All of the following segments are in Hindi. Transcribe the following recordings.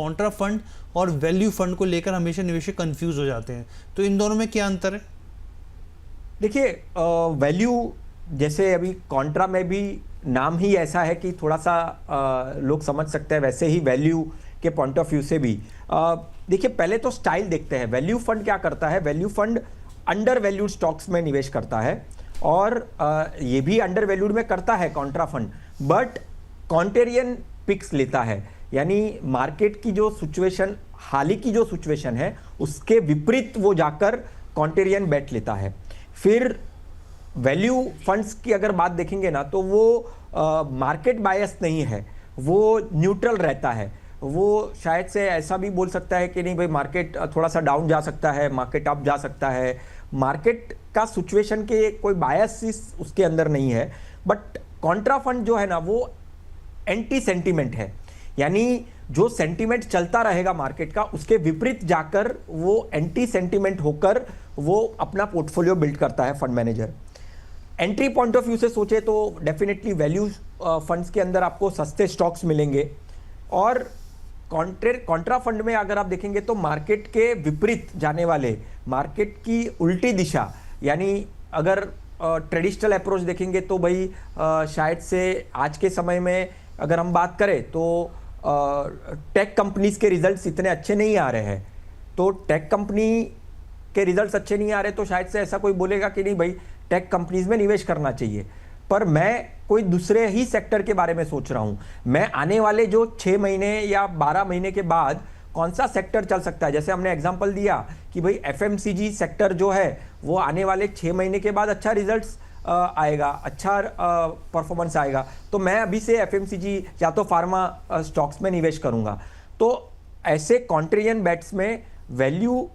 कॉन्ट्रा फंड और वैल्यू फंड को लेकर हमेशा निवेशक कंफ्यूज हो जाते हैं, तो इन दोनों में क्या अंतर है? देखिए, वैल्यू जैसे अभी कॉन्ट्रा में भी नाम ही ऐसा है कि थोड़ा सा लोग समझ सकते हैं, वैसे ही वैल्यू के पॉइंट ऑफ व्यू से भी देखिए, पहले तो स्टाइल देखते हैं। वैल्यू फंड क्या करता है? Value fund under valued stocks में निवेश करता है, और ये भी अंडर वैल्यूड में करता है कॉन्ट्रा फंड, बट कॉन्टेरियन पिक्स लेता है। यानी मार्केट की जो सिचुएशन, हाल ही की जो सिचुएशन है, उसके विपरीत वो जाकर कॉन्टेरियन बेट लेता है। फिर वैल्यू फंड्स की अगर बात देखेंगे ना, तो वो मार्केट बायस नहीं है, वो न्यूट्रल रहता है। वो शायद से ऐसा भी बोल सकता है कि नहीं भाई, मार्केट थोड़ा सा डाउन जा सकता है, मार्केट अप जा सकता है, मार्केट का सिचुएशन के कोई बायस उसके अंदर नहीं है। बट कॉन्ट्रा फंड जो है ना, वो एंटी सेंटीमेंट है, यानी जो सेंटीमेंट चलता रहेगा मार्केट का, उसके विपरीत जाकर वो एंटी सेंटीमेंट होकर वो अपना पोर्टफोलियो बिल्ड करता है fund manager. Entry point of view से सोचे तो डेफिनेटली वैल्यू फंड्स के अंदर आपको सस्ते स्टॉक्स मिलेंगे, और कॉन्ट्रा फंड में अगर आप देखेंगे तो मार्केट के विपरीत जाने वाले, मार्केट की उल्टी दिशा, यानी अगर ट्रेडिशनल अप्रोच देखेंगे तो भाई शायद से आज के समय में अगर हम बात करें तो टेक कंपनीज के रिजल्ट्स इतने अच्छे नहीं आ रहे हैं, तो टेक कंपनी के रिजल्ट्स अच्छे नहीं आ रहे तो शायद से ऐसा कोई बोलेगा कि नहीं भाई, टेक कंपनीज में निवेश करना चाहिए। पर मैं कोई दूसरे ही सेक्टर के बारे में सोच रहा हूं। मैं आने वाले जो 6 महीने या 12 महीने के बाद कौन सा सेक्टर चल सकता है, जैसे हमने एग्जांपल दिया कि भाई एफएमसीजी सेक्टर जो है वो आने वाले 6 महीने के बाद अच्छा रिजल्ट्स आएगा, अच्छा परफॉर्मेंस आएगा, तो मैं अभी से एफएमसीजी या तो फार्मा स्टॉक्स में निवेश करूंगा। तो ऐसे कॉन्ट्रियन बेट्स में वैल्यू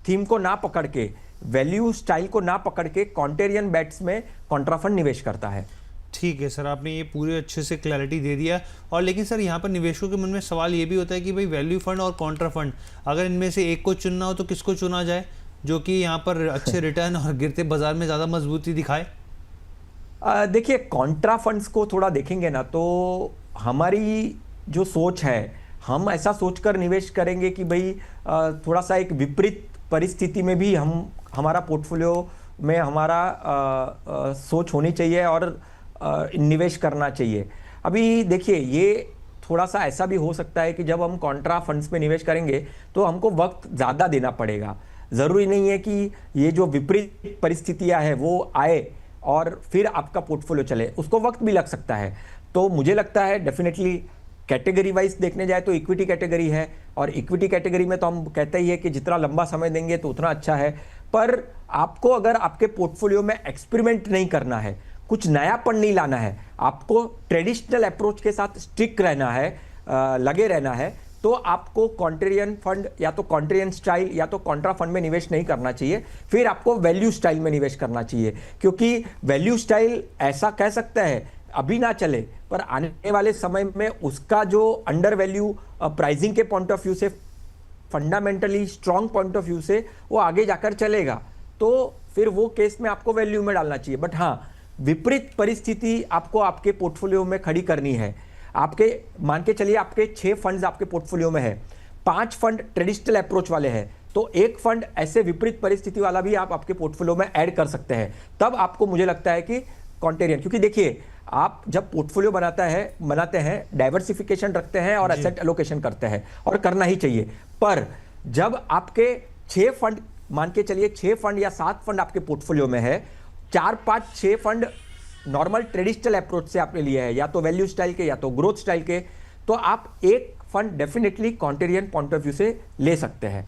थीम को ना पकड़ के, वैल्यू स्टाइल को ना पकड़ के कॉन्टेरियन बेट्स में कॉन्ट्रा फंड निवेश करता है। ठीक है सर, आपने ये पूरे अच्छे से क्लैरिटी दे दिया। और लेकिन सर, यहाँ पर निवेशकों के मन में सवाल ये भी होता है कि भाई वैल्यू फंड और कॉन्ट्रा फंड, अगर इनमें से एक को चुनना हो तो किसको चुना जाए जो कि यहाँ पर अच्छे रिटर्न और गिरते बाजार में ज़्यादा मजबूती दिखाए? देखिए, कॉन्ट्रा फंड्स को थोड़ा देखेंगे ना, तो हमारी जो सोच है, हम ऐसा सोचकर निवेश करेंगे कि भाई थोड़ा सा एक विपरीत परिस्थिति में भी हमारा पोर्टफोलियो में हमारा सोच होनी चाहिए और निवेश करना चाहिए। अभी देखिए, ये थोड़ा सा ऐसा भी हो सकता है कि जब हम कॉन्ट्रा फंड्स में निवेश करेंगे तो हमको वक्त ज़्यादा देना पड़ेगा। ज़रूरी नहीं है कि ये जो विपरीत परिस्थितियां हैं वो आए और फिर आपका पोर्टफोलियो चले, उसको वक्त भी लग सकता है। तो मुझे लगता है डेफिनेटली कैटेगरी वाइज देखने जाए तो इक्विटी कैटेगरी है, और इक्विटी कैटेगरी में तो हम कहते ही है कि जितना लंबा समय देंगे तो उतना अच्छा है। पर आपको अगर आपके पोर्टफोलियो में एक्सपेरिमेंट नहीं करना है, कुछ नयापन नहीं लाना है, आपको ट्रेडिशनल अप्रोच के साथ स्टिक रहना है, लगे रहना है, तो आपको कॉन्ट्रेरियन फंड या तो कॉन्ट्रेरियन स्टाइल या तो कॉन्ट्रा फंड में निवेश नहीं करना चाहिए, फिर आपको वैल्यू स्टाइल में निवेश करना चाहिए। क्योंकि वैल्यू स्टाइल ऐसा कह सकते हैं अभी ना चले, पर आने वाले समय में उसका जो अंडर वैल्यू प्राइसिंग के पॉइंट ऑफ व्यू से, fundamentally strong point of view से वो आगे जाकर चलेगा, तो फिर वो केस में आपको वैल्यू में डालना चाहिए। बट हाँ, विपरीत परिस्थिति आपको आपके पोर्टफोलियो में खड़ी करनी है। आपके मान के चलिए आपके 6 फंड्स आपके पोर्टफोलियो में है, 5 फंड ट्रेडिशनल अप्रोच वाले हैं, तो एक फंड ऐसे विपरीत परिस्थिति वाला भी आप आपके पोर्टफोलियो में ऐड कर सकते हैं। तब आपको मुझे लगता है कि कॉन्टेरियन, क्योंकि देखिए आप जब पोर्टफोलियो बनाते हैं डाइवर्सिफिकेशन रखते हैं और एसेट एलोकेशन करते हैं, और करना ही चाहिए। पर जब आपके 6 फंड, मान के चलिए 6 फंड या 7 फंड आपके पोर्टफोलियो में है, 4, 5, 6 फंड नॉर्मल ट्रेडिशनल अप्रोच से आपने लिए हैं, या तो वैल्यू स्टाइल के या तो ग्रोथ स्टाइल के, तो आप एक fund definitely contrarian point of view से ले सकते हैं।